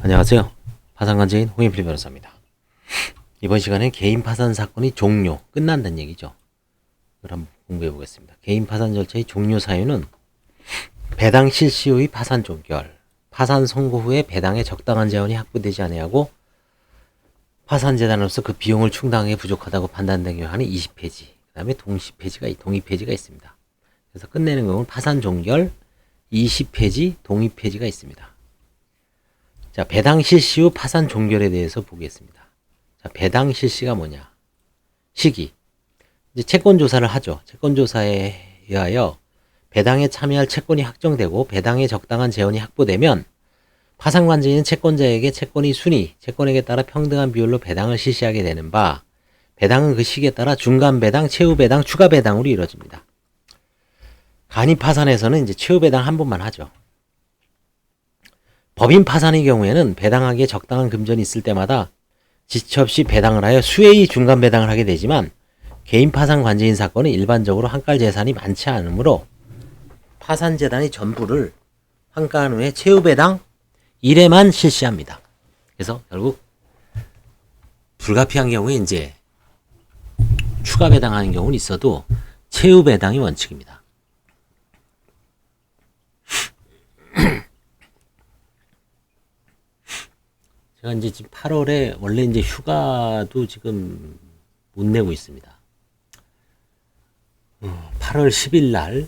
안녕하세요. 파산관제인 홍인필 변호사입니다. 이번 시간에 개인 파산 사건이 끝난다는 얘기죠. 이걸 한번 공부해 보겠습니다. 개인 파산 절차의 종료 사유는 배당 실시 후의 파산 종결, 파산 선고 후에 배당에 적당한 재원이 확보되지 아니하고 파산재단으로서 그 비용을 충당하기 부족하다고 판단된 경우는 20폐지, 그 다음에 동의폐지가 있습니다. 그래서 끝내는 경우는 파산 종결, 20폐지, 동의폐지가 있습니다. 자, 배당 실시 후 파산 종결에 대해서 보겠습니다. 자, 배당 실시가 뭐냐? 시기. 이제 채권 조사를 하죠. 채권 조사에 의하여 배당에 참여할 채권이 확정되고 배당에 적당한 재원이 확보되면 파산관제인은 채권자에게 채권에게 따라 평등한 비율로 배당을 실시하게 되는 바, 배당은 그 시기에 따라 중간 배당, 최후 배당, 추가 배당으로 이루어집니다. 간이 파산에서는 이제 최후 배당 한 번만 하죠. 법인 파산의 경우에는 배당하기에 적당한 금전이 있을 때마다 지체 없이 배당을 하여 수회의 중간 배당을 하게 되지만 개인 파산 관제인 사건은 일반적으로 환가 재산이 많지 않으므로 파산재단이 전부를 환가한 후에 최후 배당 1회만 실시합니다. 그래서 결국 불가피한 경우에 이제 추가 배당하는 경우는 있어도 최후 배당이 원칙입니다. 제가 이제 지금 8월에 원래 이제 휴가도 지금 못 내고 있습니다. 8월 10일 날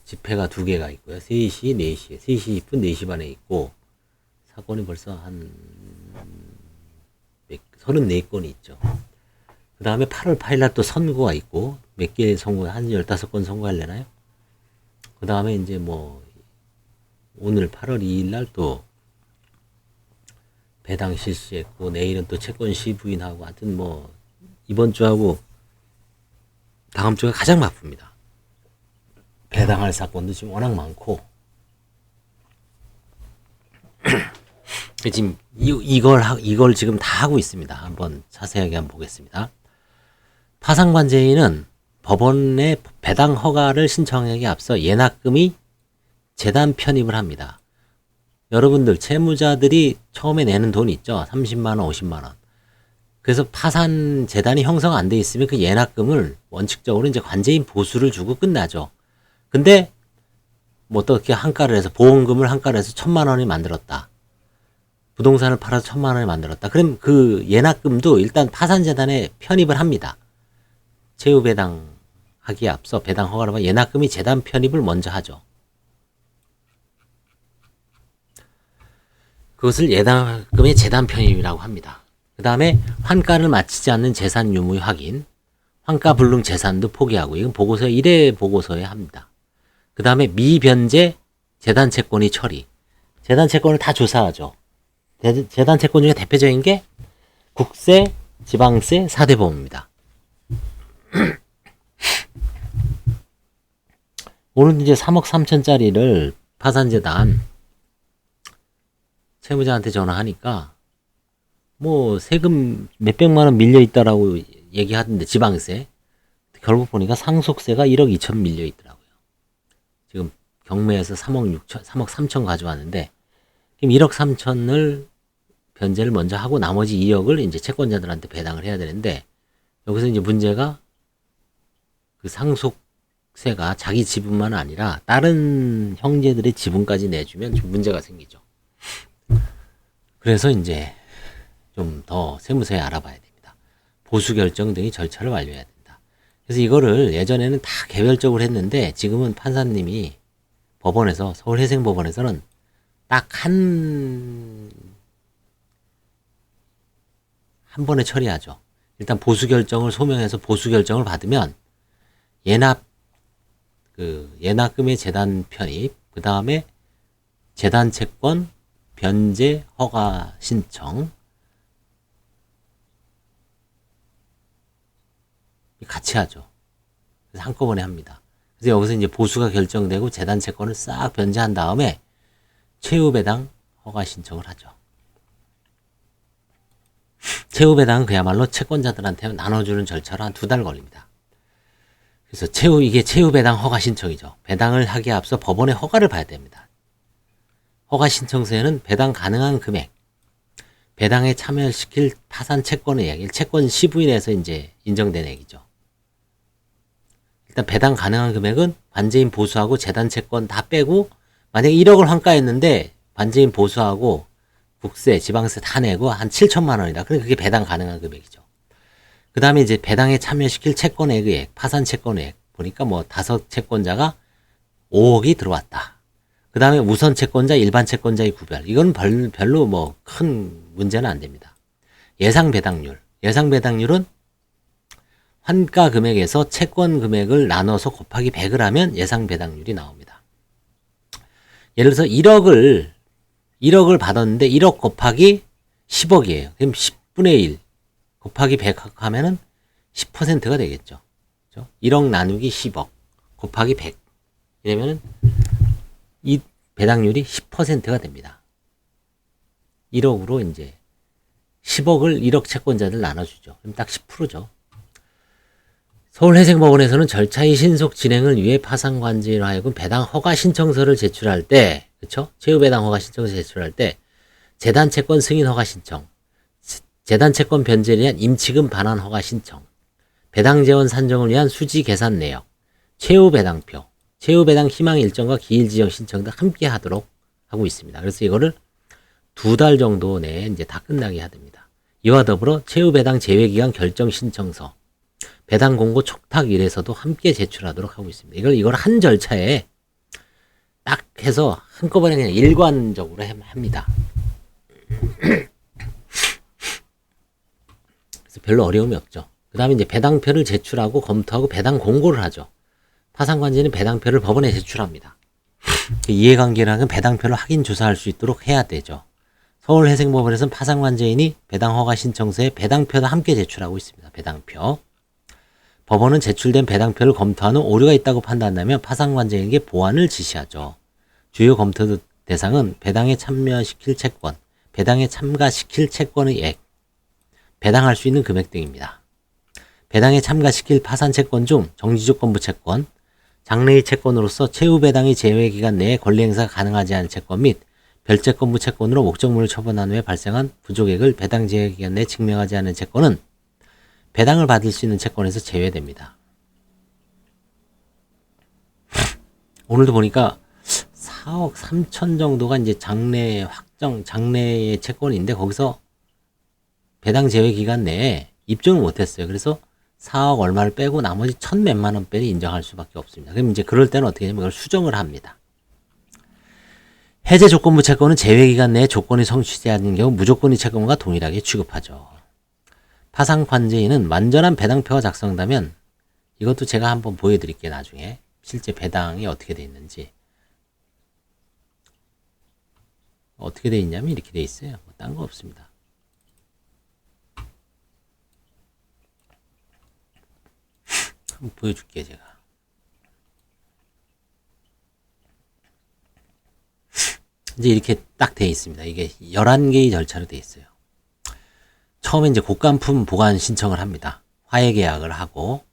집회가 2개가 있고요. 3시, 4시, 3시 20분, 4시 반에 있고 사건이 벌써 한 34건이 있죠. 그 다음에 8월 8일 날 또 선고가 있고 몇 개 선고, 한 15건 선고하려나요? 그 다음에 이제 오늘 8월 2일 날 또 배당 실시했고 내일은 또 채권 시부인하고 하여튼 이번 주하고 다음 주가 가장 바쁩니다. 배당할 사건도 지금 워낙 많고 지금 이걸 지금 다 하고 있습니다. 한번 자세하게 한번 보겠습니다. 파산관제인은 법원에 배당 허가를 신청하기에 앞서 예납금이 재단 편입을 합니다. 여러분들 채무자들이 처음에 내는 돈 있죠. 30만 원, 50만 원. 그래서 파산 재단이 형성 안 돼 있으면 그 예납금을 원칙적으로 이제 관제인 보수를 주고 끝나죠. 근데 어떻게 한가를 해서 보험금을 한가를 해서 1,000만 원이 만들었다. 부동산을 팔아서 1,000만 원이 만들었다. 그럼 그 예납금도 일단 파산 재단에 편입을 합니다. 최후 배당 하기에 앞서 배당 허가를 받아 예납금이 재단 편입을 먼저 하죠. 그것을 예납금의 재단 편입이라고 합니다. 그 다음에 환가를 마치지 않는 재산 유무의 확인, 환가 불능 재산도 포기하고, 이건 보고서에 1회 보고서에 합니다. 그 다음에 미변제 재단 채권의 처리, 재단 채권을 다 조사하죠. 재단 채권 중에 대표적인 게 국세, 지방세, 4대 보험입니다. 오늘 이제 3억 3천짜리를 파산재단 채무자한테 전화하니까 세금 몇백만 원 밀려 있다라고 얘기하던데, 지방세. 결국 보니까 상속세가 1억 2천 밀려 있더라고요. 지금 경매에서 3억 3천 가져왔는데, 그럼 1억 3천을 변제를 먼저 하고 나머지 2억을 이제 채권자들한테 배당을 해야 되는데, 여기서 이제 문제가 그 상속세가 자기 지분만 아니라 다른 형제들의 지분까지 내주면 좀 문제가 생기죠. 그래서 이제 좀 더 세무서에 알아봐야 됩니다. 보수 결정 등의 절차를 완료해야 된다. 그래서 이거를 예전에는 다 개별적으로 했는데 지금은 판사님이 법원에서, 서울회생법원에서는 딱 한 번에 처리하죠. 일단 보수 결정을 소명해서 보수 결정을 받으면 예납금의 재단 편입, 그 다음에 재단 채권 변제 허가 신청 같이 하죠. 그래서 한꺼번에 합니다. 그래서 여기서 이제 보수가 결정되고 재단 채권을 싹 변제한 다음에 최후 배당 허가 신청을 하죠. 최후 배당은 그야말로 채권자들한테 나눠주는 절차로 한 2달 걸립니다. 그래서 이게 최후 배당 허가 신청이죠. 배당을 하기에 앞서 법원의 허가를 봐야 됩니다. 허가 신청서에는 배당 가능한 금액, 배당에 참여시킬 파산 채권의 액, 채권 시부인에서 이제 인정된 액이죠. 일단 배당 가능한 금액은 관제인 보수하고 재단 채권 다 빼고 만약에 1억을 환가했는데 관제인 보수하고 국세, 지방세 다 내고 한 7천만 원이다. 그럼 그게 배당 가능한 금액이죠. 그 다음에 이제 배당에 참여시킬 채권액의 액, 파산 채권액 보니까 뭐 5채권자가 5억이 들어왔다. 그 다음에 우선 채권자, 일반 채권자의 구별. 이건 별로 뭐 큰 문제는 안 됩니다. 예상 배당률. 예상 배당률은 환가 금액에서 채권 금액을 나눠서 곱하기 100을 하면 예상 배당률이 나옵니다. 예를 들어서 1억을 받았는데 1억 곱하기 10억이에요. 그럼 10분의 1 곱하기 100 하면은 10%가 되겠죠. 그렇죠? 1억 나누기 10억 곱하기 100. 이러면은 이 배당률이 10%가 됩니다. 1억으로 이제 10억을 1억 채권자들 나눠주죠. 그럼 딱 10%죠. 서울회생법원에서는 절차의 신속 진행을 위해 파산관제인으로 하여금 배당 허가 신청서를 제출할 때, 그쵸? 최후배당 허가 신청서 제출할 때, 재단 채권 승인 허가 신청, 재단 채권 변제를 위한 임치금 반환 허가 신청, 배당 재원 산정을 위한 수지 계산 내역, 최후배당표, 최후배당 희망 일정과 기일 지정 신청 등 함께 하도록 하고 있습니다. 그래서 이거를 2달 정도 내에 이제 다 끝나게 해야 됩니다. 이와 더불어 최후배당 제외기간 결정 신청서, 배당 공고 촉탁 일에서도 함께 제출하도록 하고 있습니다. 이걸 한 절차에 딱 해서 한꺼번에 그냥 일관적으로 합니다. 그래서 별로 어려움이 없죠. 그 다음에 이제 배당표를 제출하고 검토하고 배당 공고를 하죠. 파산관제는 배당표를 법원에 제출합니다. 이해관계라는 배당표를 확인 조사할 수 있도록 해야 되죠. 서울회생법원에서는 파산관제인이 배당허가 신청서에 배당표도 함께 제출하고 있습니다. 배당표. 법원은 제출된 배당표를 검토한 후 오류가 있다고 판단하면 파산관제인에게 보완을 지시하죠. 주요 검토 대상은 배당에 참여시킬 채권, 배당에 참가시킬 채권의 액, 배당할 수 있는 금액 등입니다. 배당에 참가시킬 파산채권 중 정지조건부 채권, 장래의 채권으로서 최후배당의 제외기간 내에 권리행사가 가능하지 않은 채권 및 별채권부 채권으로 목적물을 처분한 후에 발생한 부족액을 배당 제외기간 내에 증명하지 않은 채권은 배당을 받을 수 있는 채권에서 제외됩니다. 오늘도 보니까 4억 3천 정도가 이제 장래의 채권인데 거기서 배당 제외 기간 내에 입증을 못했어요. 그래서 4억 얼마를 빼고 나머지 1,100만 원 빼리 인정할 수밖에 없습니다. 그럼 이제 그럴 때는 어떻게 되냐면 그걸 수정을 합니다. 해제 조건부 채권은 제외 기간 내에 조건이 성취되지 않는 경우 무조건의 채권과 동일하게 취급하죠. 파산관제인은 완전한 배당표가 작성되면 이것도 제가 한번 보여드릴게요. 나중에 실제 배당이 어떻게 되어 있는지. 어떻게 되어 있냐면 이렇게 되어 있어요. 뭐 딴 거 없습니다. 한번 보여줄게요. 제가. 이제 이렇게 딱 되어 있습니다. 이게 11개의 절차로 되어 있어요. 처음에 이제 곡간품 보관 신청을 합니다. 화해 계약을 하고,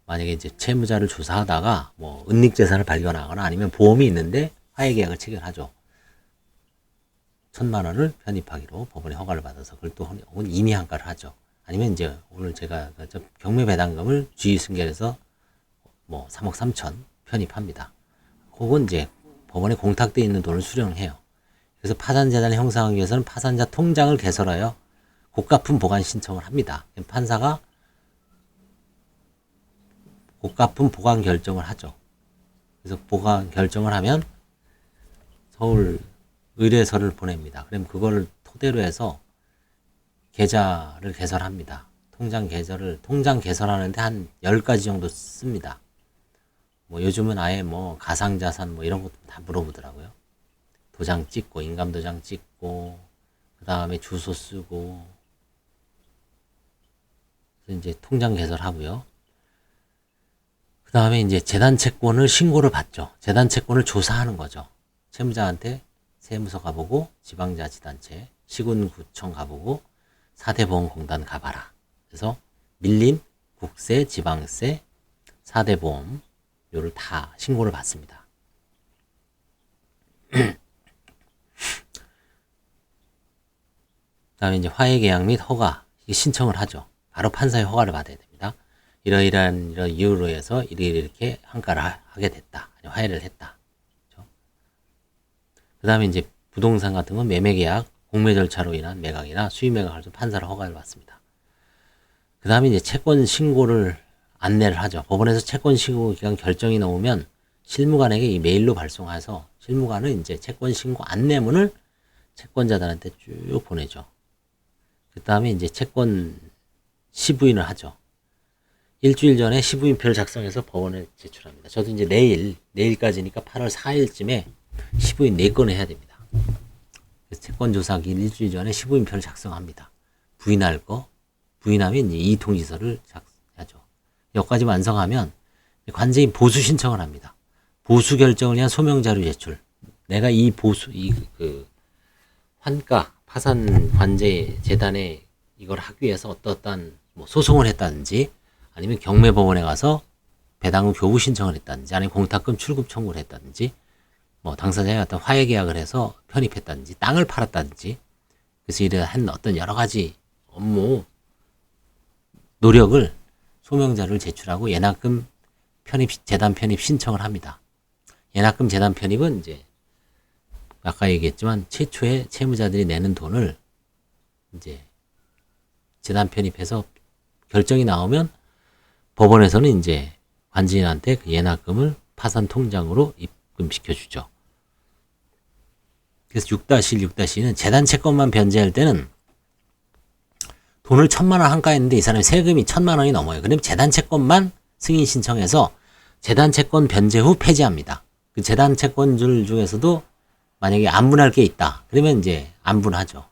만약에 이제 채무자를 조사하다가 뭐 은닉 재산을 발견하거나 아니면 보험이 있는데 화해 계약을 체결하죠. 1,000만 원을 편입하기로 법원의 허가를 받아서 그걸 또 혹은 임의 한가를 하죠. 아니면 이제 오늘 제가 경매 배당금을 주의 승계해서 뭐 3억 3천 편입합니다. 혹은 이제 법원에 공탁되어 있는 돈을 수령해요. 그래서 파산재단을 형성하기 위해서는 파산자 통장을 개설하여 곡가품 보관 신청을 합니다. 판사가 곡가품 보관 결정을 하죠. 그래서 보관 결정을 하면 서울 의뢰서를 보냅니다. 그럼 그걸 토대로 해서 계좌를 개설합니다. 통장 개설하는데 한 10가지 정도 씁니다. 뭐 요즘은 아예 뭐 가상자산 뭐 이런 것도 다 물어보더라고요. 도장 찍고, 인감도장 찍고, 그 다음에 주소 쓰고, 이제 통장 개설하고요. 그 다음에 이제 재단 채권을 신고를 받죠. 재단 채권을 조사하는 거죠. 채무자한테 세무서 가보고, 지방자치단체, 시군구청 가보고, 4대 보험공단 가봐라. 그래서 밀린 국세, 지방세, 4대 보험 요를 다 신고를 받습니다. 그다음에 이제 화해계약 및 허가 신청을 하죠. 바로 판사의 허가를 받아야 됩니다. 이런 이유로 해서 이렇게 환가를 하게 됐다. 화해를 했다. 그렇죠? 그다음에 이제 부동산 같은 건 매매계약, 공매 절차로 인한 매각이나 수의 매각을 좀 판사로 허가를 받습니다. 그다음에 이제 채권 신고를 안내를 하죠. 법원에서 채권 신고 기간 결정이 나오면 실무관에게 이 메일로 발송해서 실무관은 이제 채권 신고 안내문을 채권자들한테 쭉 보내죠. 그 다음에 이제 채권 시부인을 하죠. 일주일 전에 시부인표를 작성해서 법원에 제출합니다. 저도 이제 내일까지니까 8월 4일쯤에 시부인 4건을 해야 됩니다. 그래서 채권 조사기일 일주일 전에 시부인표를 작성합니다. 부인할 거, 부인하면 이제 이의통지서를 작성하죠. 여기까지 완성하면 관제인 보수 신청을 합니다. 보수 결정을 위한 소명자료 제출. 내가 이 보수, 환가, 파산 관제 재단에 이걸 하기 위해서 어떠한 뭐 소송을 했다든지 아니면 경매법원에 가서 배당금 교부 신청을 했다든지 아니면 공탁금 출금 청구를 했다든지 뭐 당사자의 어떤 화해 계약을 해서 편입했다든지 땅을 팔았다든지 그래서 이러한 어떤 여러 가지 업무 노력을 소명자를 제출하고 예납금 편입 재단 편입 신청을 합니다. 예납금 재단 편입은 이제 아까 얘기했지만 최초에 채무자들이 내는 돈을 이제 재단 편입해서 결정이 나오면 법원에서는 이제 관지인한테 그 예납금을 파산 통장으로 입금시켜 주죠. 그래서 6-1, 6-2는 재단 채권만 변제할 때는 돈을 1,000만 원 환가했는데 이 사람이 세금이 1,000만 원이 넘어요. 그럼 재단 채권만 승인 신청해서 재단 채권 변제 후 폐지합니다. 그 재단 채권줄 중에서도 만약에 안분할 게 있다. 그러면 이제 안분하죠.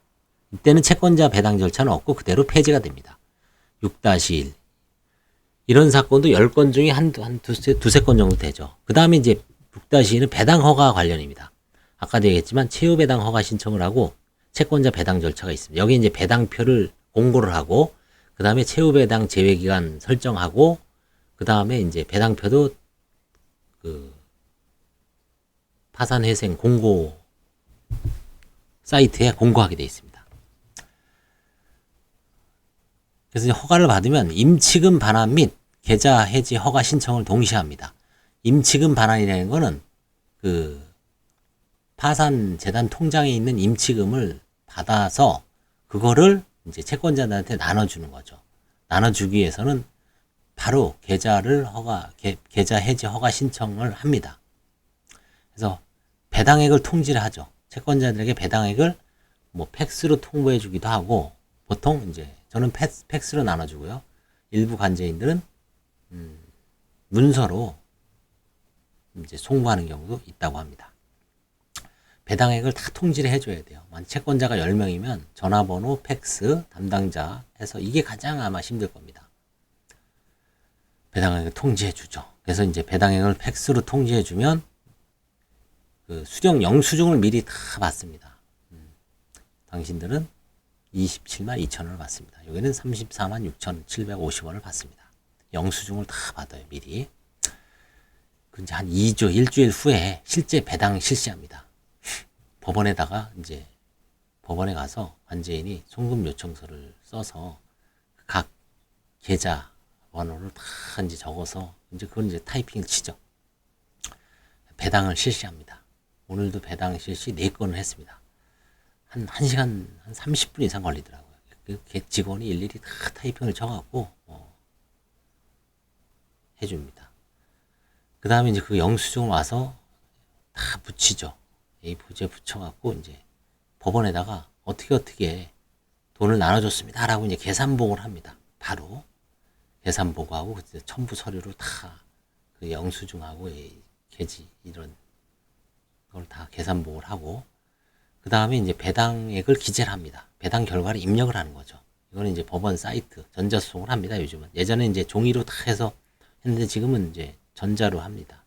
이때는 채권자 배당 절차는 없고 그대로 폐지가 됩니다. 6-1. 이런 사건도 10건 중에 두세 건 정도 되죠. 그 다음에 이제 6-2는 배당 허가 관련입니다. 아까도 얘기했지만 채무 배당 허가 신청을 하고 채권자 배당 절차가 있습니다. 여기 이제 배당표를 공고를 하고 그 다음에 채무 배당 제외 기간 설정하고 그 다음에 이제 배당표도 그 파산회생 공고 사이트에 공고하게 되어 있습니다. 그래서 허가를 받으면 임치금 반환 및 계좌 해지 허가 신청을 동시에 합니다. 임치금 반환이라는 거는 그 파산 재단 통장에 있는 임치금을 받아서 그거를 이제 채권자들한테 나눠주는 거죠. 나눠주기 위해서는 바로 계좌 해지 허가 신청을 합니다. 그래서 배당액을 통지를 하죠. 채권자들에게 배당액을 뭐 팩스로 통보해 주기도 하고 보통 이제 저는 팩스로 나눠주고요. 일부 관제인들은 문서로 이제 송부하는 경우도 있다고 합니다. 배당액을 다 통지를 해줘야 돼요. 채권자가 10명이면 전화번호, 팩스, 담당자 해서 이게 가장 아마 힘들 겁니다. 배당액을 통지해 주죠. 그래서 이제 배당액을 팩스로 통지해 주면 그 수령 영수증을 미리 다 받습니다. 당신들은 27만 2천원을 받습니다. 여기는 34만 6,750원을 받습니다. 영수증을 다 받아요, 미리. 이제 한 2주, 일주일 후에 실제 배당 실시합니다. 법원에다가 이제 법원에 가서 관제인이 송금 요청서를 써서 각 계좌 번호를 다 이제 적어서 이제 그건 이제 타이핑을 치죠. 배당을 실시합니다. 오늘도 배당 실시 4건을 했습니다. 한 1시간, 한 30분 이상 걸리더라고요. 그 직원이 일일이 다 타이핑을 쳐갖고, 해줍니다. 그 다음에 이제 그 영수증을 와서 다 붙이죠. A4지에 붙여갖고, 이제 법원에다가 어떻게 돈을 나눠줬습니다. 라고 이제 계산보고를 합니다. 바로. 계산보고하고, 첨부 서류를 다 그 영수증하고, 계지, 이런 걸 다 계산보고를 하고, 그 다음에 이제 배당액을 기재를 합니다. 배당 결과를 입력을 하는 거죠. 이거는 이제 법원 사이트, 전자소송을 합니다, 요즘은. 예전에 이제 종이로 다 해서 했는데 지금은 이제 전자로 합니다.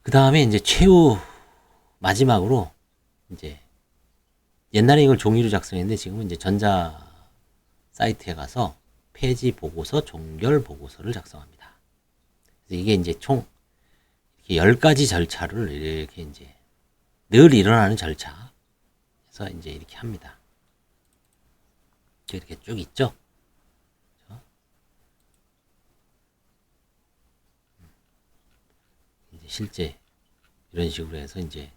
그 다음에 이제 최후, 마지막으로 이제 옛날에 이걸 종이로 작성했는데 지금은 이제 전자 사이트에 가서 폐지 보고서, 종결 보고서를 작성합니다. 그래서 이게 이제 총 10가지 절차를 이렇게 이제 늘 일어나는 절차. 그래서 이제 이렇게 합니다. 이렇게 쭉 있죠. 이제 실제 이런 식으로 해서 이제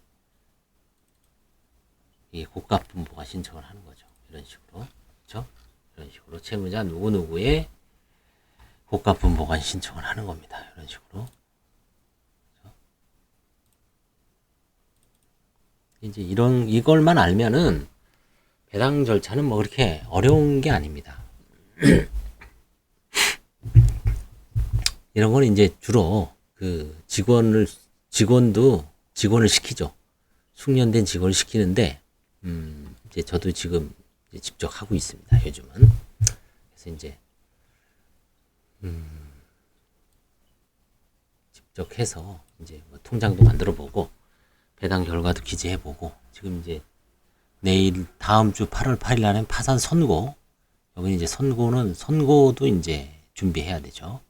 이 고가분보가 신청을 하는 거죠. 이런 식으로. 그렇죠? 이런 식으로 채무자 누구누구의 고가분보가 신청을 하는 겁니다. 이런 식으로. 그렇죠? 이제 이걸만 알면은 배당 절차는 뭐 그렇게 어려운 게 아닙니다. 이런 거는 이제 주로 그 직원을 시키죠. 숙련된 직원을 시키는데, 이제 저도 지금 이제 직접 하고 있습니다. 요즘은. 그래서 이제, 직접 해서 이제 뭐 통장도 만들어 보고, 배당 결과도 기재해 보고, 지금 이제 다음 주 8월 8일 날엔 파산 선고, 여기 이제 선고도 이제 준비해야 되죠.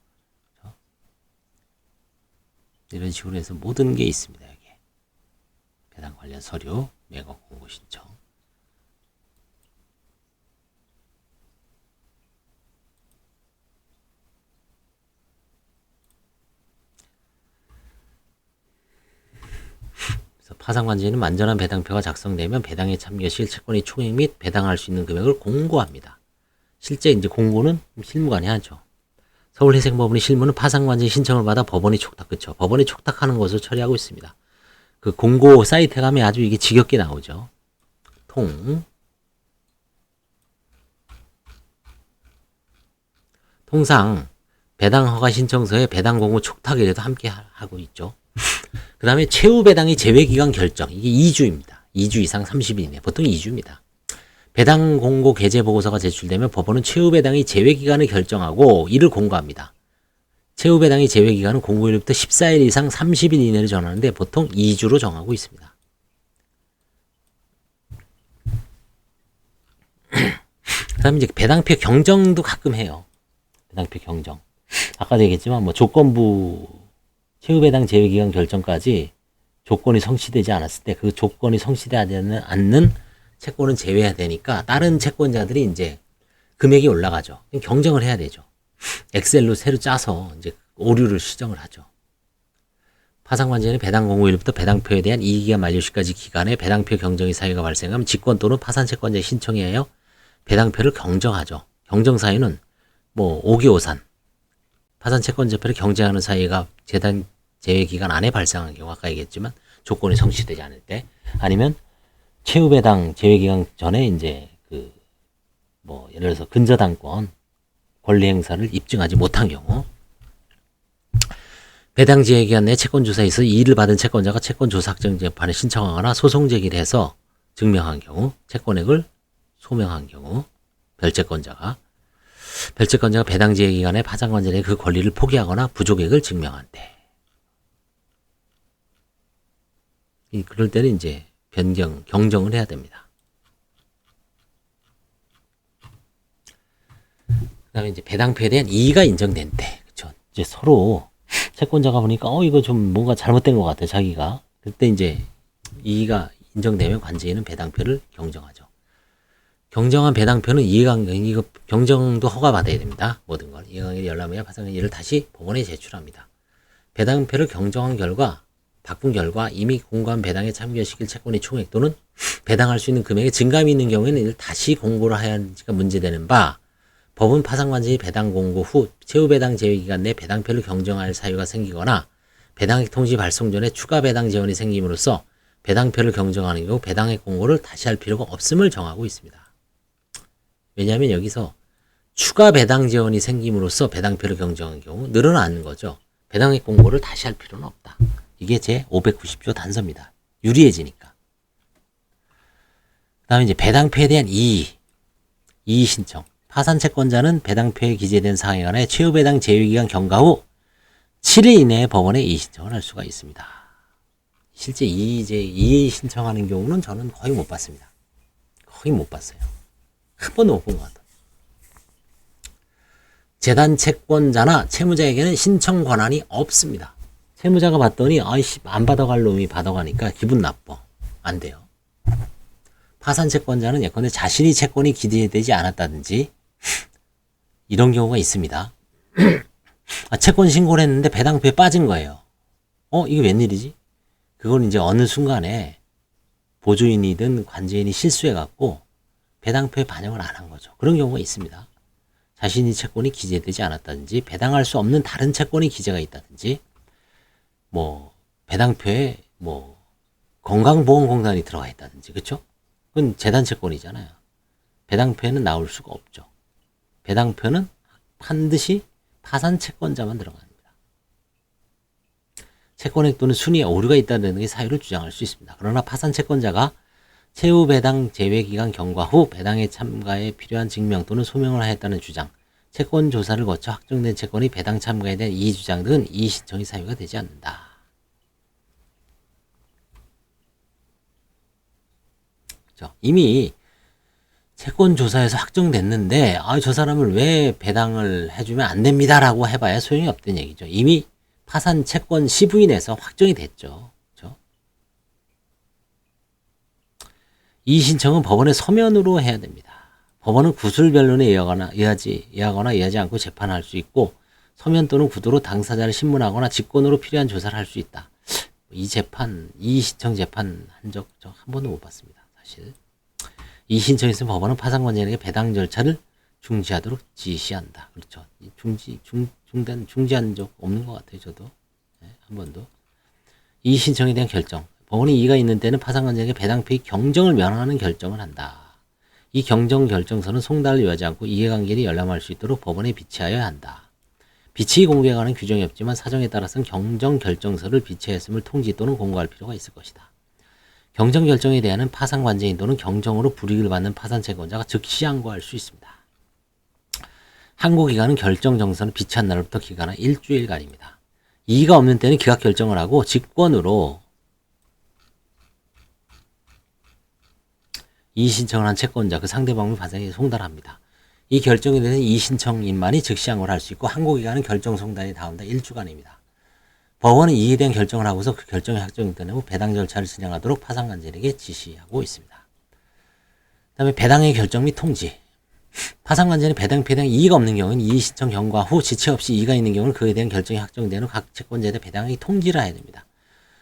이런 식으로 해서 모든 게 있습니다. 여기 배당 관련 서류, 매각 공고 신청. 그래서 파산관제인은 완전한 배당표가 작성되면 배당에 참여 시 채권의 총액 및 배당할 수 있는 금액을 공고합니다. 실제 이제 공고는 실무관이 하죠. 서울회생법원의 실무는 파산관제 신청을 받아 법원이 촉탁, 그쵸? 법원이 촉탁하는 것을 처리하고 있습니다. 그 공고 사이트에 가면 아주 이게 지겹게 나오죠. 통상 배당 허가 신청서에 배당 공고 촉탁이라도 함께 하고 있죠. 그 다음에 최후 배당의 제외기간 결정, 이게 2주입니다. 2주 이상 30일 이내, 보통 2주입니다. 배당 공고 개재 보고서가 제출되면 법원은 최후 배당의 제외 기간을 결정하고 이를 공고합니다. 최후 배당의 제외 기간은 공고일부터 14일 이상 30일 이내를 정하는데 보통 2주로 정하고 있습니다. 그다음에 이제 배당표 경정도 가끔 해요. 배당표 경정. 아까도 얘기했지만 뭐 조건부 최후 배당 제외 기간 결정까지 조건이 성취되지 않았을 때 그 조건이 성취되지 않는 채권은 제외해야 되니까 다른 채권자들이 이제 금액이 올라가죠. 경정을 해야 되죠. 엑셀로 새로 짜서 이제 오류를 수정을 하죠. 파산관제는 배당 공고일부터 배당표에 대한 이익기간 만료시까지 기간에 배당표 경정의 사유가 발생하면 직권 또는 파산채권자에 신청해 하여 배당표를 경정하죠. 경정 사유는 뭐 5개오산 파산채권자표를 경정하는 사유가 재단 제외기간 안에 발생한 경우 아까 얘기했지만 조건이 성취되지 않을 때 아니면 최후 배당 제외 기간 전에 이제 예를 들어서 근저당권 권리 행사를 입증하지 못한 경우 배당 제외 기간 내 채권 조사에 있어 이의를 받은 채권자가 채권 조사 확정 재판에 신청하거나 소송 제기를 해서 증명한 경우 채권액을 소명한 경우 별채권자가 배당 제외 기간에 파산관제의 그 권리를 포기하거나 부족액을 증명한 때 그럴 때는 이제 경정을 해야 됩니다. 그 다음에 이제 배당표에 대한 이의가 인정된 때, 그쵸. 이제 서로 채권자가 보니까, 이거 좀 뭔가 잘못된 것 같아, 자기가. 그때 이제 이의가 인정되면 관제인은 배당표를 경정하죠. 경정한 배당표는 이거 경정도 허가받아야 됩니다. 모든 걸. 이해관계를 열람해야 파산관 이를 다시 법원에 제출합니다. 배당표를 경정한 결과, 바꾼 결과 이미 공고한 배당에 참여시킬 채권의 총액 또는 배당할 수 있는 금액에 증감이 있는 경우에는 이를 다시 공고를 해야 하는지가 문제되는 바 법은 파산관제의 배당 공고 후 최후 배당 제외 기간 내 배당표를 경정할 사유가 생기거나 배당액 통지 발송 전에 추가 배당 재원이 생김으로써 배당표를 경정하는 경우 배당액 공고를 다시 할 필요가 없음을 정하고 있습니다. 왜냐하면 여기서 추가 배당 재원이 생김으로써 배당표를 경정한 경우 늘어나는 거죠. 배당액 공고를 다시 할 필요는 없다. 이게 제 590조 단서입니다. 유리해지니까. 그 다음에 이제 배당표에 대한 이의 신청. 파산채권자는 배당표에 기재된 사항에 관해 최후 배당 제외기간 경과 후 7일 이내에 법원에 이의 신청을 할 수가 있습니다. 실제 이의 신청하는 경우는 저는 거의 못 봤습니다. 거의 못 봤어요. 한 번도 못 본 것 같아요. 재단 채권자나 채무자에게는 신청 권한이 없습니다. 채무자가 봤더니 안 받아갈 놈이 받아가니까 기분 나빠. 안 돼요. 파산 채권자는 예컨대 자신이 채권이 기재되지 않았다든지 이런 경우가 있습니다. 채권 신고를 했는데 배당표에 빠진 거예요. 이게 웬일이지? 그건 이제 어느 순간에 보조인이든 관제인이 실수해갖고 배당표에 반영을 안 한 거죠. 그런 경우가 있습니다. 자신이 채권이 기재되지 않았다든지 배당할 수 없는 다른 채권이 기재가 있다든지 배당표에 건강보험공단이 들어가 있다든지 그렇죠? 그건 재단 채권이잖아요. 배당표에는 나올 수가 없죠. 배당표는 반드시 파산 채권자만 들어갑니다. 채권액 또는 순위에 오류가 있다는 게 사유를 주장할 수 있습니다. 그러나 파산 채권자가 채무 배당 제외 기간 경과 후 배당에 참가에 필요한 증명 또는 소명을 하였다는 주장, 채권 조사를 거쳐 확정된 채권이 배당 참가에 대한 이의 주장 등은 이의 신청이 사유가 되지 않는다. 그렇죠? 이미 채권 조사에서 확정됐는데 저 사람을 왜 배당을 해주면 안 됩니다라고 해봐야 소용이 없다는 얘기죠. 이미 파산 채권 시부인에서 확정이 됐죠. 그렇죠? 이 신청은 법원에 서면으로 해야 됩니다. 법원은 구술 변론에 의하거나 의하지 않고 재판할 수 있고 서면 또는 구도로 당사자를 신문하거나 직권으로 필요한 조사를 할 수 있다. 이 신청 재판 한 적 한 번도 못 봤습니다. 사실. 이 신청에 있으면 법원은 파산관계인에게 배당 절차를 중지하도록 지시한다. 그렇죠. 중지한 적 없는 것 같아요. 저도. 한 번도. 이 신청에 대한 결정. 법원이 이의가 있는 때는 파산관계인에게 배당표의 경정을 면하는 결정을 한다. 이 경정 결정서는 송달을 요하지 않고 이해관계인이 열람할 수 있도록 법원에 비치하여야 한다. 비치 공개에 관한 규정이 없지만 사정에 따라서는 경정 결정서를 비치했음을 통지 또는 공고할 필요가 있을 것이다. 경정 결정에 대한 파산관제인 또는 경정으로 불이익을 받는 파산채권자가 즉시 항고할 수 있습니다. 항고기간은 결정 정서는 비치한 날부터 기간은 일주일간입니다. 이의가 없는 때는 기각 결정을 하고 직권으로 이의 신청을 한 채권자 그 상대방의 파산에 송달합니다. 이 결정에 대해서 이의 신청인만이 즉시 항고를 할 수 있고 항고기간은 결정 송달이 다음 달 1주간입니다. 법원은 이에 대한 결정을 하고서 그 결정이 확정된 후 배당 절차를 진행하도록 파산관제인에게 지시하고 있습니다. 그 다음에 배당의 결정 및 통지. 파산관제는 배당표에 대한 이의가 없는 경우는 이의 신청 경과 후 지체 없이 이의가 있는 경우는 그에 대한 결정이 확정된 후 각 채권자에 대해 배당의 통지를 해야 됩니다.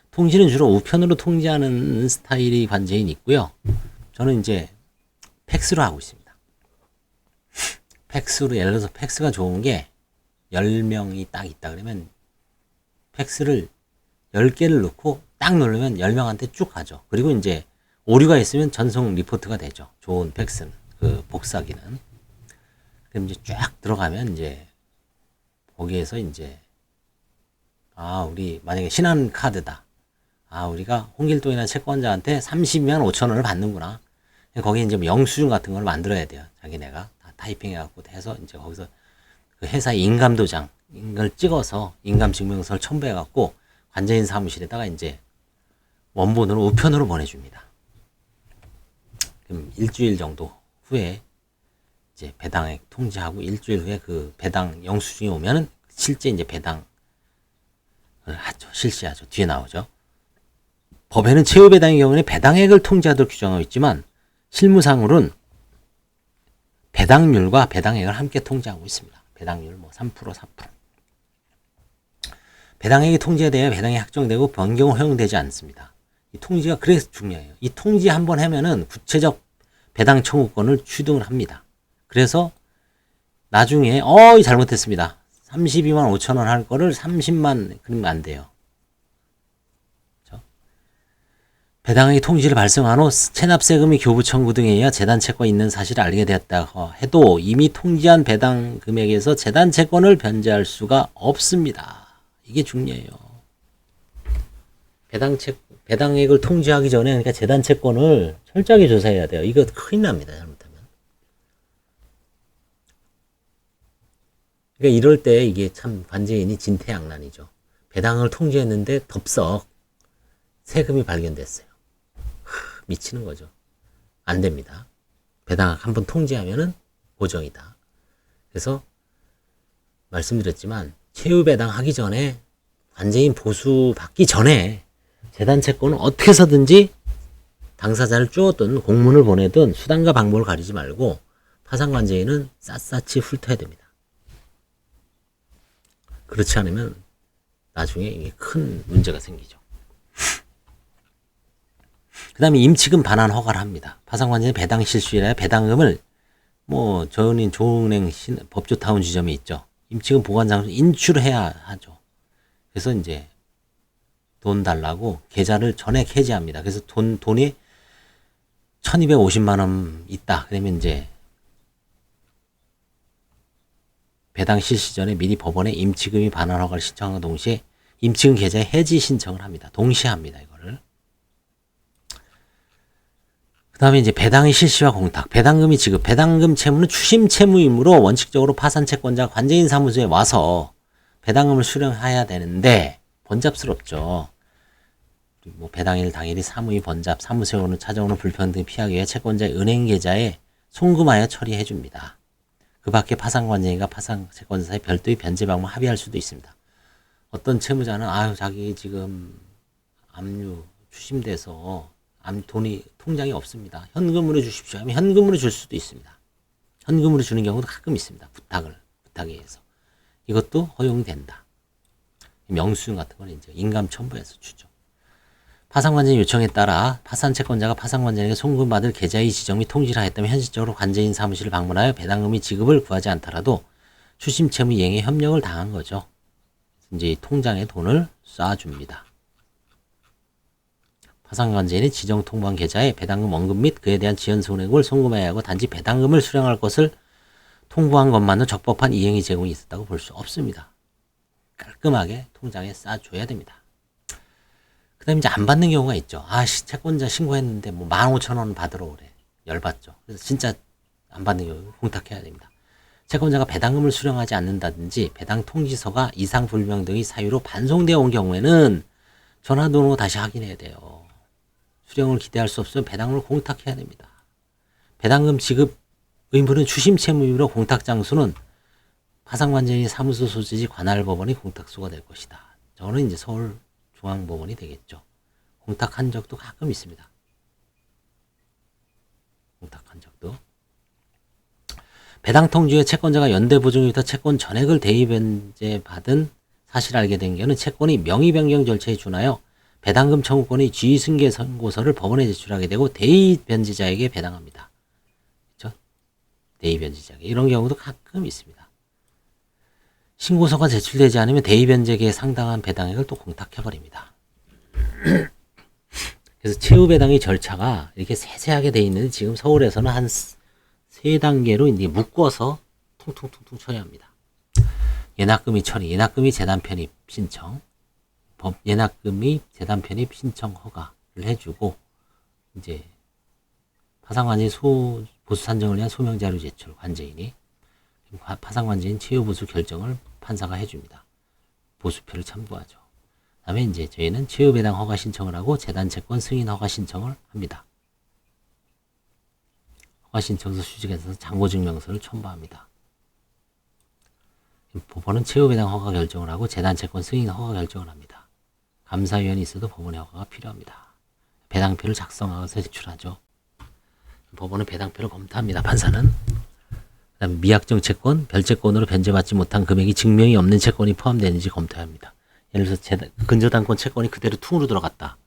통지는 주로 우편으로 통지하는 스타일의 관제인이 있고요. 저는 이제 팩스로 하고 있습니다. 팩스로, 예를 들어서 팩스가 좋은 게 10명이 딱 있다 그러면 팩스를 10개를 넣고 딱 누르면 10명한테 쭉 가죠. 그리고 이제 오류가 있으면 전송 리포트가 되죠. 좋은 팩스는. 그 복사기는. 그럼 이제 쫙 들어가면 이제 거기에서 이제 우리 만약에 신한카드다. 우리가 홍길동이나 채권자한테 30만 5천 원을 받는구나. 거기에 이제 영수증 같은 걸 만들어야 돼요. 자기네가 다 타이핑해갖고 해서 이제 거기서 그 회사 인감도장 이걸 찍어서 인감증명서를 첨부해갖고 관제인 사무실에다가 이제 원본으로 우편으로 보내줍니다. 그럼 일주일 정도 후에 이제 배당액 통지하고 일주일 후에 그 배당 영수증이 오면은 실제 이제 배당을 하죠. 실시하죠. 뒤에 나오죠. 법에는 채무 배당의 경우에는 배당액을 통지하도록 규정하고 있지만 실무상으로는 배당률과 배당액을 함께 통지하고 있습니다. 배당률 3%, 4%. 배당액이 통지에 대해 배당이 확정되고 변경 허용되지 않습니다. 이 통지가 그래서 중요해요. 이 통지 한번 하면은 구체적 배당 청구권을 취득을 합니다. 그래서 나중에 잘못했습니다. 32만 5천 원 할 거를 30만 그러면 안 돼요. 그렇죠? 배당액이 통지를 발생한 후 체납세금이 교부 청구 등에 의해 재단 채권이 있는 사실을 알게 되었다 해도 이미 통지한 배당 금액에서 재단 채권을 변제할 수가 없습니다. 이게 중요해요. 배당액을 통지하기 전에 그러니까 재단 채권을 철저하게 조사해야 돼요. 이거 큰일 납니다. 잘못하면. 그러니까 이럴 때 이게 참 관제인이 진퇴양난이죠. 배당을 통지했는데 덥석 세금이 발견됐어요. 미치는 거죠. 안 됩니다. 배당 한번 통지하면은 고정이다. 그래서 말씀드렸지만 채무 배당 하기 전에 관제인 보수 받기 전에 재단 채권은 어떻게 해서든지 당사자를 쪼든 공문을 보내든 수단과 방법을 가리지 말고 파산관제인은 샅샅이 훑어야 됩니다. 그렇지 않으면 나중에 이게 큰 문제가 생기죠. 그 다음에 임치금 반환 허가를 합니다. 파산관제는 배당 실수이라 배당금을 저은인 조은행 법조타운 지점에 있죠. 임치금 보관 장소 인출해야 하죠. 그래서 이제 돈 달라고 계좌를 전액 해지합니다. 그래서 돈이 1250만 원 있다. 그러면 이제 배당 실시 전에 미리 법원에 임치금이 반환 허가를 신청한 동시에 임치금 계좌에 해지 신청을 합니다. 동시에 합니다. 이거를. 그 다음에 이제 배당의 실시와 공탁, 배당금이 지급, 배당금 채무는 추심 채무이므로 원칙적으로 파산 채권자가 관제인 사무소에 와서 배당금을 수령해야 되는데 번잡스럽죠. 배당일 당일이 사무의 번잡, 사무소에 오는 찾아오는 불편 등 피하기 위해 채권자의 은행 계좌에 송금하여 처리해 줍니다. 그 밖에 파산관제인과 파산채권자 사이 별도의 변제 방법 합의할 수도 있습니다. 어떤 채무자는 자기 지금 압류 추심돼서 돈이 통장에 없습니다. 현금으로 주십시오 하면 현금으로 줄 수도 있습니다. 현금으로 주는 경우도 가끔 있습니다. 부탁에 의해서. 이것도 허용된다. 명수증 같은 건 이제 인감 첨부해서 주죠. 파산관제인 요청에 따라 파산채권자가 파산관제인에게 송금받을 계좌의 지정 및 통지를 하였다면 현실적으로 관제인 사무실을 방문하여 배당금의 지급을 구하지 않더라도 추심채무 이행에 협력을 당한 거죠. 이제 통장에 돈을 쏴줍니다. 파산관제인이 지정 통보한 계좌에 배당금 원금 및 그에 대한 지연 손해금을 송금해야 하고 단지 배당금을 수령할 것을 통보한 것만으로 적법한 이행의 제공이 있었다고 볼 수 없습니다. 깔끔하게 통장에 쏴줘야 됩니다. 그 다음에 이제 안 받는 경우가 있죠. 채권자 신고했는데 15,000원 받으러 오래. 열받죠. 그래서 진짜 안 받는 경우 공탁해야 됩니다. 채권자가 배당금을 수령하지 않는다든지 배당 통지서가 이상 불명 등의 사유로 반송되어 온 경우에는 전화 번호 다시 확인해야 돼요. 수령을 기대할 수 없으면 배당금을 공탁해야 됩니다. 배당금 지급 의무는 추심 채무이므로 공탁 장소는 파산관제인 사무소 소재지 관할법원이 공탁소가 될 것이다. 저는 이제 서울중앙법원이 되겠죠. 공탁한 적도 가끔 있습니다. 공탁한 적도. 배당 통지에 채권자가 연대보증이부터 채권 전액을 대의변제 받은 사실을 알게 된 경우는 채권이 명의 변경 절차에 준하여 배당금 청구권의 지위승계 선고서를 법원에 제출하게 되고 대의변제자에게 배당합니다. 그렇죠? 대의변제자에게. 이런 경우도 가끔 있습니다. 신고서가 제출되지 않으면 대의변제계에 상당한 배당액을 또 공탁해버립니다. 그래서 채우배당의 절차가 이렇게 세세하게 돼 있는데 지금 서울에서는 한 3단계로 이제 묶어서 퉁퉁퉁퉁 처리합니다. 예납금의 처리, 예납금의 재단 편입 신청, 예납금의 재단 편입 신청 허가를 해주고, 이제 파산관제인 보수 산정을 위한 소명 자료 제출, 관제인이 파산관제인 채우 보수 결정을 판사가 해줍니다. 보수표를 첨부하죠. 그다음에 이제 저희는 채우 배당 허가 신청을 하고 재단 채권 승인 허가 신청을 합니다. 허가 신청서 수집해서 잔고증명서를 첨부합니다. 법원은 채우 배당 허가 결정을 하고 재단 채권 승인 허가 결정을 합니다. 감사위원이 있어도 법원의 허가가 필요합니다. 배당표를 작성하고서 제출하죠. 법원은 배당표를 검토합니다. 판사는. 그다음에 미약정 채권, 별채권으로 변제받지 못한 금액이 증명이 없는 채권이 포함되는지 검토해야 합니다. 예를 들어서 근저당권 채권이 그대로 퉁으로 들어갔다.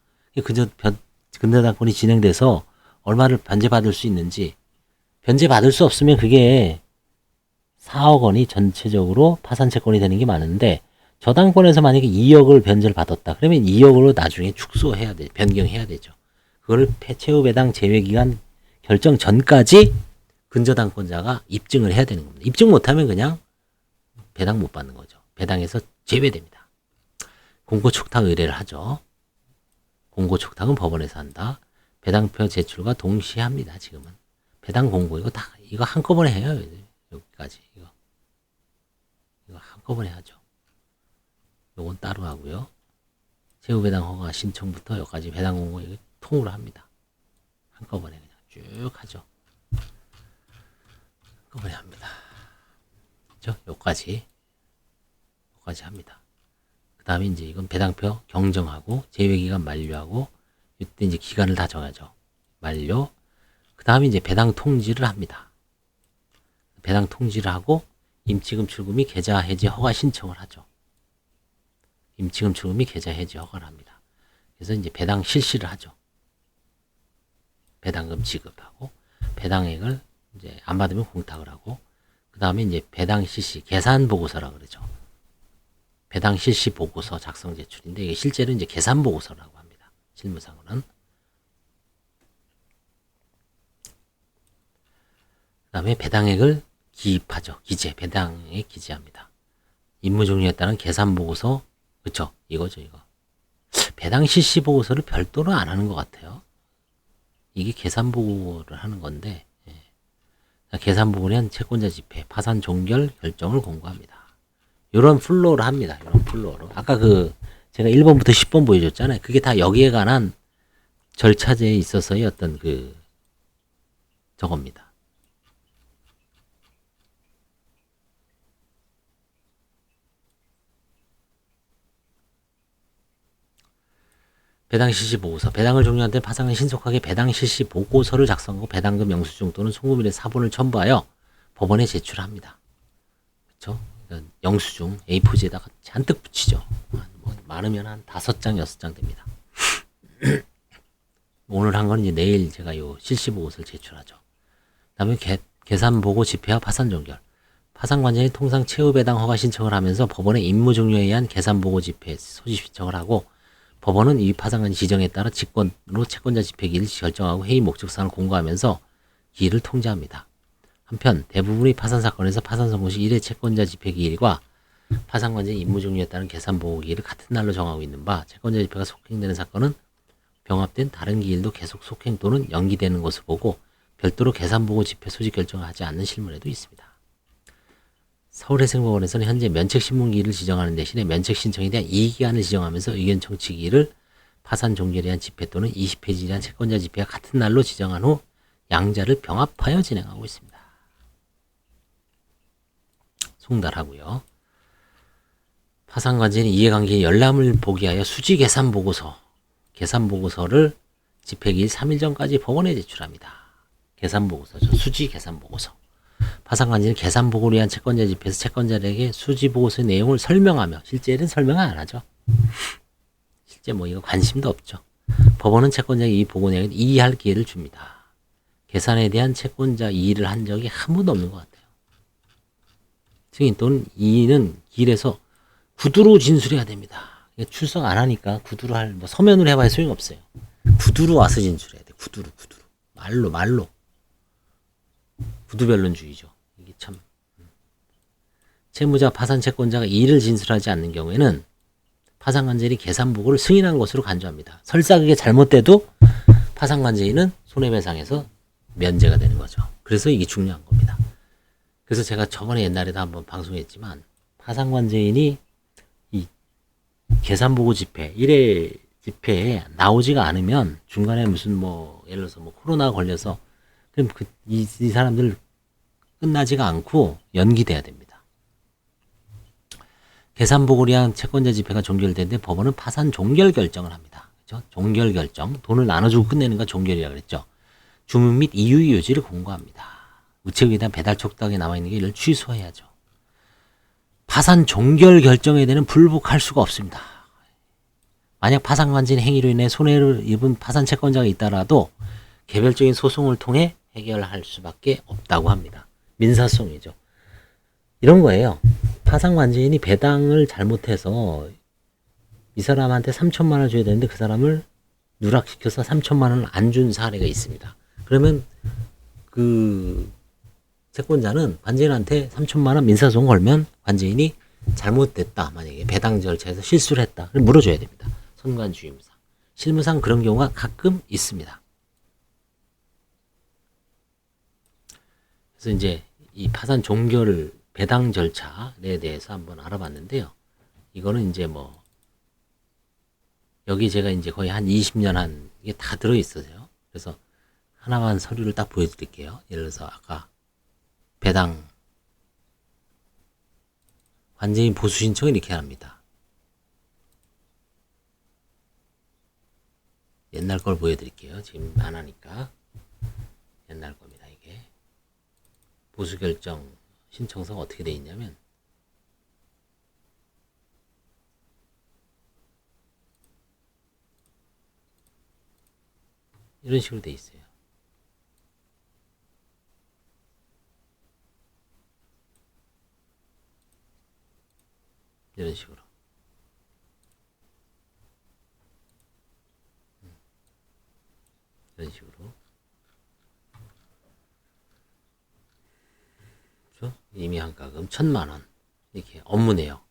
근저당권이 진행돼서 얼마를 변제받을 수 있는지, 변제받을 수 없으면 그게 4억 원이 전체적으로 파산채권이 되는 게 많은데, 저당권에서 만약에 2억을 변제를 받았다. 그러면 2억으로 나중에 축소해야 돼, 변경해야 되죠. 그거를 채우배당 제외기간 결정 전까지 근저당권자가 입증을 해야 되는 겁니다. 입증 못하면 그냥 배당 못 받는 거죠. 배당에서 제외됩니다. 공고촉탁 의뢰를 하죠. 공고촉탁은 법원에서 한다. 배당표 제출과 동시에 합니다. 지금은 배당 공고 이거 한꺼번에 해요. 여기까지 이거 한꺼번에 하죠. 요건 따로 하고요. 채우배당 허가 신청부터 여기까지 배당 공고 이거 통으로 합니다. 한꺼번에 그냥 쭉 하죠. 한꺼번에 합니다. 그죠? 요까지 합니다. 그 다음에 이제 이건 배당표 경정하고 제외기간 만료하고 이때 이제 기간을 다 정하죠. 만료. 그 다음에 이제 배당 통지를 합니다. 배당 통지를 하고 임치금 출금 및 계좌 해지 허가 신청을 하죠. 임치금 출금 및 계좌 해지 허가를 합니다. 그래서 이제 배당 실시를 하죠. 배당금 지급하고 배당액을 이제 안 받으면 공탁을 하고 그 다음에 이제 배당 실시 계산 보고서라 그러죠. 배당 실시 보고서 작성 제출인데 이게 실제로 이제 계산 보고서라고 합니다. 실무상으로는. 그 다음에 배당액을 기입하죠. 기재, 배당액 기재합니다. 임무 종료에 따른 계산 보고서, 그쵸? 이거죠, 이거. 배당 실시 보고서를 별도로 안 하는 것 같아요. 이게 계산 보고를 하는 건데, 예. 계산 보고는 채권자 집회, 파산 종결 결정을 공고합니다. 요런 플로우를 합니다. 이런 플로우로. 아까 제가 1번부터 10번 보여줬잖아요. 그게 다 여기에 관한 절차제에 있어서의 어떤 저겁니다. 배당 실시 보고서. 배당을 종료한 때 파산은 신속하게 배당 실시 보고서를 작성하고 배당금 영수증 또는 송금일의 사본을 첨부하여 법원에 제출합니다. 그렇죠? 영수증 A4지에다가 잔뜩 붙이죠. 뭐 많으면 한 5장, 6장 됩니다. 오늘 한 건 이제 내일 제가 요 실시 보고서를 제출하죠. 그다음에 계산 보고 집회와 파산 종결. 파산관장이 통상 최후 배당 허가 신청을 하면서 법원의 임무 종료에 의한 계산 보고 집회 소집 신청을 하고 법원은 이 파산관이 지정에 따라 직권으로 채권자 집회 기일을 결정하고 회의 목적사항을 공고하면서 기일을 통지합니다. 한편 대부분의 파산 사건에서 파산 선고 시 1회 채권자 집회 기일과 파산관장의 임무 종료에 따른 계산 보고 기일을 같은 날로 정하고 있는 바 채권자 집회가 속행되는 사건은 병합된 다른 기일도 계속 속행 또는 연기되는 것을 보고 별도로 계산 보고 집회 소집 결정을 하지 않는 실물에도 있습니다. 서울해생법원에서는 현재 면책신문기일을 지정하는 대신에 면책신청에 대한 이의기한을 지정하면서 의견 청취기일을 파산 종결에 대한 집회 또는 20회지에 대한 채권자 집회와 같은 날로 지정한 후 양자를 병합하여 진행하고 있습니다. 송달하고요. 파산관제는 이해관계의 열람을 보기 위하여 수지 계산 보고서를 집회기일 3일 전까지 법원에 제출합니다. 계산 보고서죠. 수지 계산 보고서. 파산관제는 계산 보고를 위한 채권자 집회에서 채권자에게 수지 보고서의 내용을 설명하며 실제는 설명을 안 하죠. 실제 뭐 이거 관심도 없죠. 법원은 채권자에게 이 보고 내용을 이의할 기회를 줍니다. 계산에 대한 채권자 이의를 한 적이 한 번도 없는 것 같아요. 증인 또는 이의는 기일에서 구두로 진술해야 됩니다. 출석 안 하니까 구두로 서면으로 해봐야 소용없어요. 구두로 와서 진술해야 돼. 구두로. 말로. 구두변론주의죠. 이게 참. 채무자 파산 채권자가 이의를 진술하지 않는 경우에는 파산관제인이 계산 보고를 승인한 것으로 간주합니다. 설사 그게 잘못돼도 파산관제인은 손해배상에서 면제가 되는 거죠. 그래서 이게 중요한 겁니다. 그래서 제가 저번에 옛날에도 한번 방송했지만 파산관제인이 이 계산보고 집회, 1회 집회에 나오지가 않으면 중간에 무슨 예를 들어서 코로나 걸려서 그럼 이 사람들 끝나지가 않고 연기돼야 됩니다. 계산보고를 위한 채권자 집회가 종결되는데 법원은 파산 종결 결정을 합니다. 그렇죠? 종결 결정, 돈을 나눠주고 끝내는 거 종결이라고 그랬죠. 주문 및 이유의 요지를 공고합니다. 우체국에 대한 배달 촉탁에 남아있는 게 이를 취소해야죠. 파산 종결 결정에 대한 불복할 수가 없습니다. 만약 파산관진 행위로 인해 손해를 입은 파산 채권자가 있다라도 개별적인 소송을 통해 해결할 수밖에 없다고 합니다. 민사소송이죠. 이런 거예요. 파산관진이 배당을 잘못해서 이 사람한테 3천만 원을 줘야 되는데 그 사람을 누락시켜서 3천만 원을 안 준 사례가 있습니다. 그러면 그 채권자는 관제인한테 3천만 원 민사소송 걸면 관제인이 잘못됐다. 만약에 배당 절차에서 실수를 했다. 그럼 물어줘야 됩니다. 선관주임상. 실무상 그런 경우가 가끔 있습니다. 그래서 이제 이 파산 종결 배당 절차에 대해서 한번 알아봤는데요. 이거는 이제 여기 제가 이제 거의 한 20년 이게 다 들어있어요. 그래서 하나만 서류를 딱 보여드릴게요. 예를 들어서 아까 배당 관제인 보수 신청을 이렇게 합니다. 옛날 걸 보여드릴게요. 지금 안 하니까. 안 날 겁니다. 이게 보수 결정 신청서가 어떻게 돼 있냐면 이런 식으로 돼 있어요. 이런 식으로. 이런 식으로. 그렇죠? 임의한가금 1,000만원. 이렇게 업무 내역.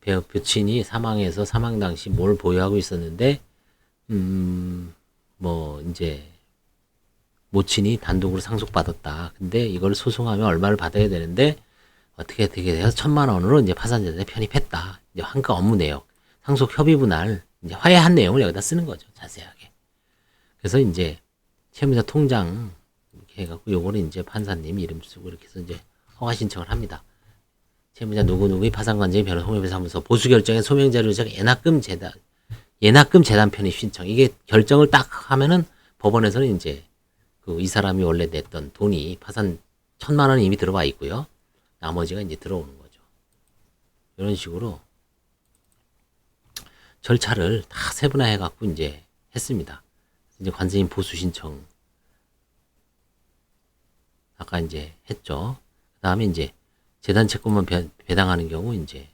배우 부친이 사망해서 사망 당시 뭘 보유하고 있었는데, 뭐, 이제, 모친이 단독으로 상속받았다. 근데 이걸 소송하면 얼마를 받아야 되는데, 어떻게 돼서 1,000만원으로 이제 파산재단에 편입했다. 이제 한가 업무 내역, 상속 협의부 날, 이제 화해한 내용을 여기다 쓰는 거죠. 자세하게. 그래서 이제, 채무자 통장, 이렇게 해갖고, 요거는 이제 판사님 이름 쓰고 이렇게 해서 이제 허가 신청을 합니다. 채무자 누구누구의 파산관제인 변호사 홍해배사무소 보수결정의 소명자료 즉 예납금 재단 편입 신청. 이게 결정을 딱 하면은 법원에서는 이제 이 사람이 원래 냈던 돈이 파산 1,000만원이 이미 들어와 있고요. 나머지가 이제 들어오는 거죠. 이런 식으로 절차를 다 세분화해 갖고 이제 했습니다. 이제 관세인 보수 신청 아까 이제 했죠. 그 다음에 이제 재단 채권만 배당하는 경우 이제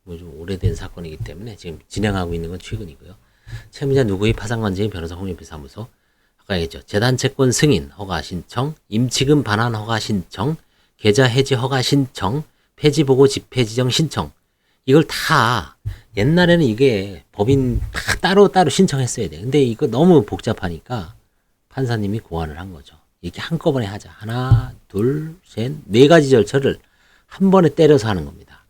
뭐 좀 오래된 사건이기 때문에 지금 진행하고 있는 건 최근이고요. 채무자 누구의 파산관제인 변호사 홍익배사무소 아까 얘기했죠. 재단 채권 승인 허가 신청, 임치금 반환 허가 신청, 계좌 해지 허가 신청, 폐지 보고 집회 지정 신청. 이걸 다 옛날에는 이게 법인 다 따로따로 신청했어야 돼. 근데 이거 너무 복잡하니까 판사님이 고안을 한 거죠. 이렇게 한꺼번에 하자. 하나, 둘, 셋, 네 가지 절차를 한 번에 때려서 하는 겁니다.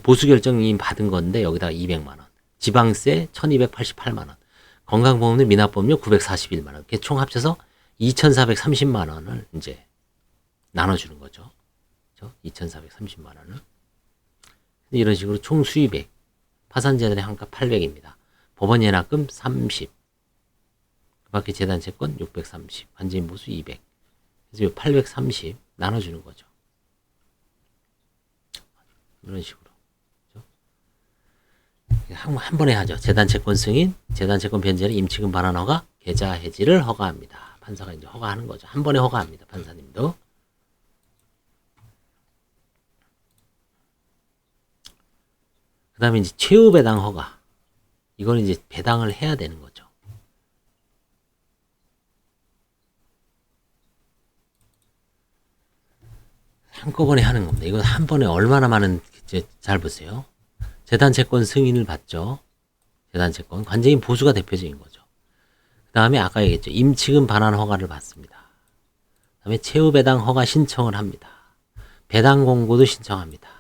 보수결정임 받은 건데 여기다가 200만원, 지방세 1288만원, 건강보험료 미납보험료 941만원, 이렇게 총 합쳐서 2430만원을 이제 나눠주는 거죠. 2430만원을. 이런 식으로 총 수입액, 파산재단의 한가 800입니다. 법원 예납금 30, 그 밖에 재단 채권 630, 관제인 보수 200. 그래서 830 나눠주는 거죠. 이런 식으로. 한 번에 하죠. 재단 채권 승인, 재단 채권 변제는 임치금 반환 허가, 계좌 해지를 허가합니다. 판사가 이제 허가하는 거죠. 한 번에 허가합니다. 판사님도. 그 다음에 이제 최후 배당 허가. 이거는 이제 배당을 해야 되는 거죠. 한꺼번에 하는 겁니다. 이건 한 번에 얼마나 많은, 잘 보세요. 재단 채권 승인을 받죠. 재단 채권. 관제인 보수가 대표적인 거죠. 그 다음에 아까 얘기했죠. 임치금 반환 허가를 받습니다. 그 다음에 최후 배당 허가 신청을 합니다. 배당 공고도 신청합니다.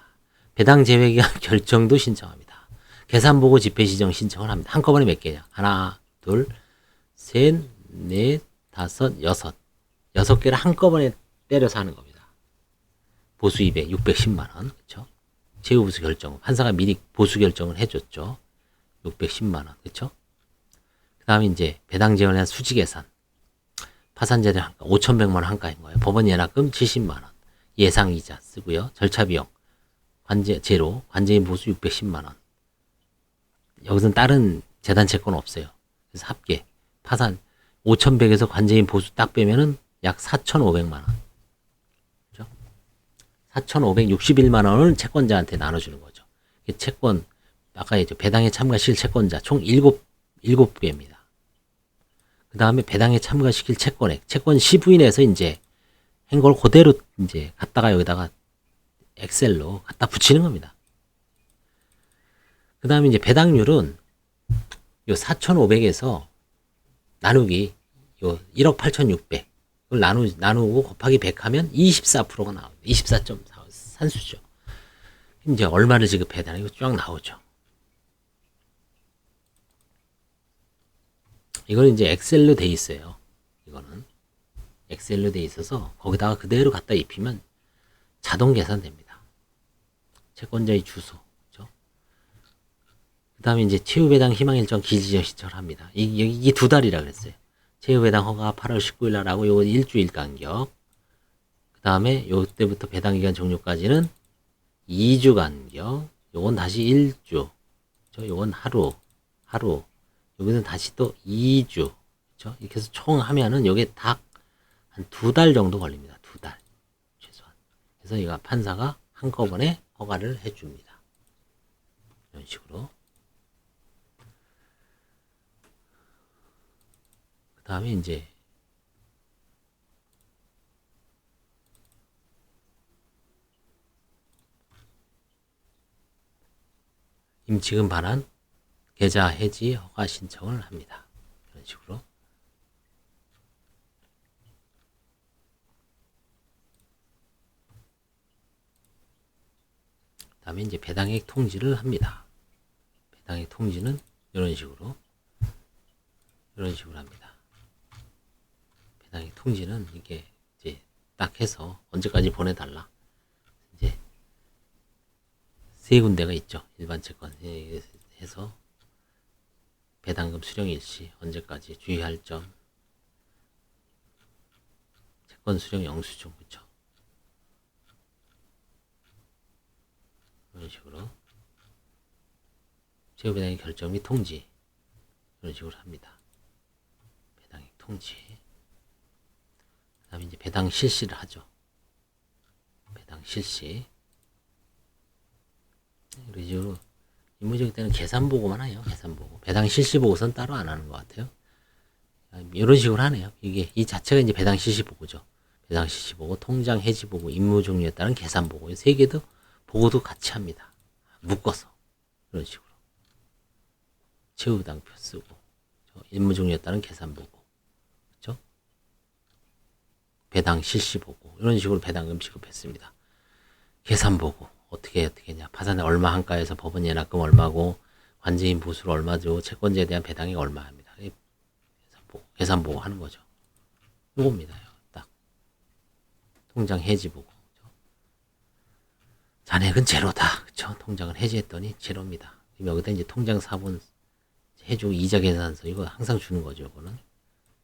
배당 제외기간 결정도 신청합니다. 계산 보고 집회 지정 신청을 합니다. 한꺼번에 몇 개냐? 하나, 둘, 셋, 넷, 다섯, 여섯. 6개를 한꺼번에 때려서 하는 겁니다. 보수 200, 610만원. 그쵸? 최후 보수 결정. 판사가 미리 보수 결정을 해줬죠. 610만원. 그쵸? 그 다음에 이제 배당 지원에 대한 수지 계산. 파산재단 한가 5,100만원 한가인 거예요. 법원 예납금 70만원. 예상 이자 쓰고요. 절차 비용. 제로. 관제인 보수 610만원. 여기서는 다른 재단 채권 없어요. 그래서 합계. 파산 5,100에서 관제인 보수 딱 빼면은 약 4,500만원. 4,561만 원을 채권자한테 나눠주는 거죠. 채권, 아까 했죠. 배당에 참가시킬 채권자 총 7개입니다. 그 다음에 배당에 참가시킬 채권액, 채권 시부인에서 이제 한 걸 그대로 이제 갖다가 여기다가 엑셀로 갖다 붙이는 겁니다. 그 다음에 이제 배당률은 요 4,500에서 나누기 요 1억 8,600. 그걸 나누고 곱하기 100 하면 24%가 나옵니다. 24.4 산수죠. 이제 얼마를 지급해야 되나 이거 쫙 나오죠. 이거는 이제 엑셀로 돼 있어요. 이거는 엑셀로 돼 있어서 거기다가 그대로 갖다 입히면 자동 계산됩니다. 채권자의 주소, 그렇죠? 그 다음에 이제 최후배당 희망일정 기지적 신청합니다. 이게 2달이라 그랬어요. 최후배당 허가 8월 19일 날 하고 요거 일주일 간격. 그 다음에 요때부터 배당기간 종료까지는 2주 간격. 요건 다시 1주. 요건 하루. 여기는 다시 또 2주. 그쵸? 이렇게 해서 총 하면은 요게 딱 한 2달 정도 걸립니다. 2달. 최소한. 그래서 이거 판사가 한꺼번에 허가를 해줍니다. 이런 식으로. 그 다음에 이제 임치금 반환 계좌 해지 허가 신청을 합니다. 이런 식으로. 그 다음에 이제 배당액 통지를 합니다. 배당액 통지는 이런 식으로 합니다. 배당액 통지는 이게 이제 딱 해서 언제까지 보내달라. 이제 세 군데가 있죠. 일반 채권 해서 배당금 수령 일시 언제까지 주의할 점, 채권 수령 영수증, 그쵸? 이런 식으로 최후 배당의 결정 및 통지 이런 식으로 합니다. 배당액 통지. 그 다음에 이제 배당 실시를 하죠. 배당 실시. 이런 식으로 임무적 때는 계산 보고만 해요. 계산 보고. 배당 실시 보고서는 따로 안 하는 것 같아요. 이런 식으로 하네요. 이 자체가 이제 배당 실시 보고죠. 배당 실시 보고, 통장 해지 보고, 임무 종류에 따른 계산 보고. 이 세 개도 보고도 같이 합니다. 묶어서. 이런 식으로. 최후당표 쓰고, 임무 종류에 따른 계산 보고. 그렇죠? 배당 실시 보고. 이런 식으로 배당금 지급했습니다. 계산 보고. 어떻게 했냐. 파산에 얼마 한가해서 법원 예납금 얼마고, 관제인 보수를 얼마죠. 채권자에 대한 배당이 얼마입니다. 계산 보고 하는 거죠. 이겁니다. 딱. 통장 해지 보고. 그쵸? 잔액은 제로다. 그쵸? 통장을 해지했더니 제로입니다. 여기다 이제 통장 사본 해주고 이자 계산서 이거 항상 주는 거죠. 이거는.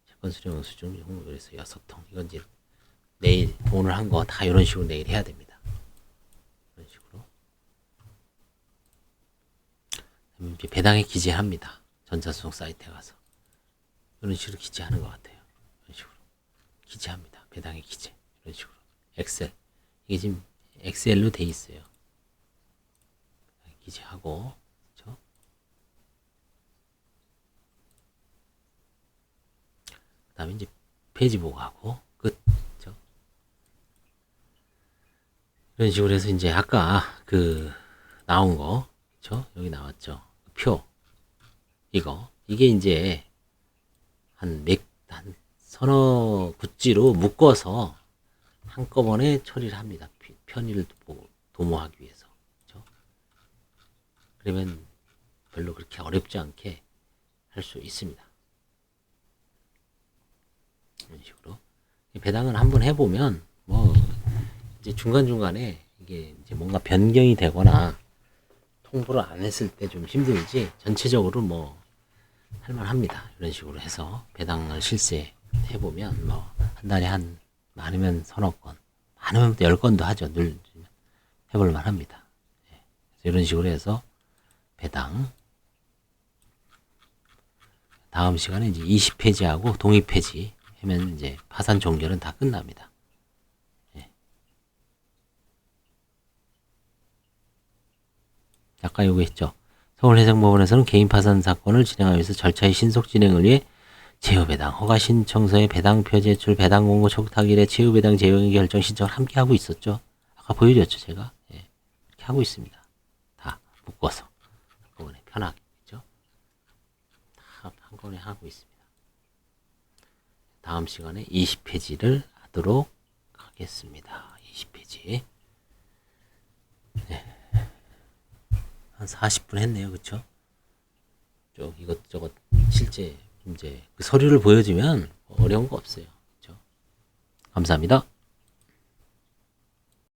채권 수령 영수증 그래서 6통. 이건 이제 내일 돈을 한 거 다 이런 식으로 내일 해야 됩니다. 배당에 기재합니다. 전자수송 사이트에 가서. 이런 식으로 기재하는 것 같아요. 이런 식으로. 기재합니다. 배당에 기재. 이런 식으로. 엑셀. 이게 지금 엑셀로 돼 있어요. 기재하고. 그렇죠? 그 다음에 이제 페이지 보고하고. 끝. 그렇죠? 이런 식으로 해서 이제 아까 나온 거. 그렇죠? 여기 나왔죠. 표. 이게 이제 한 서너 구찌로 묶어서 한꺼번에 처리를 합니다. 편의를 도모하기 위해서. 그렇죠? 그러면 별로 그렇게 어렵지 않게 할 수 있습니다. 이런 식으로. 배당을 한번 해보면, 이제 중간중간에 이게 이제 뭔가 변경이 되거나 홍보를 안 했을 때 좀 힘들지 전체적으로 할만합니다. 이런 식으로 해서 배당을 실시해보면 한 달에 많으면 서너 건, 많으면 10건도 하죠. 늘 해볼만 합니다. 이런 식으로 해서 배당 다음 시간에 이제 20페이지하고 동의 페이지 하면 이제 파산 종결은 다 끝납니다. 아까 요거 했죠. 서울해상법원에서는 개인 파산 사건을 진행하기 위해서 절차의 신속 진행을 위해 제휴배당 허가 신청서에 배당표 제출, 배당 공고 촉탁일에 제휴배당 제휴 결정 신청을 함께 하고 있었죠. 아까 보여줬죠, 제가. 이렇게 하고 있습니다. 다 묶어서 한꺼번에 편하게, 그죠? 다 한꺼번에 하고 있습니다. 다음 시간에 20페이지를 하도록 하겠습니다. 20페이지. 네. 한 40분 했네요. 그쵸? 이것저것 실제 이제 그 서류를 보여주면 어려운 거 없어요. 그쵸? 감사합니다.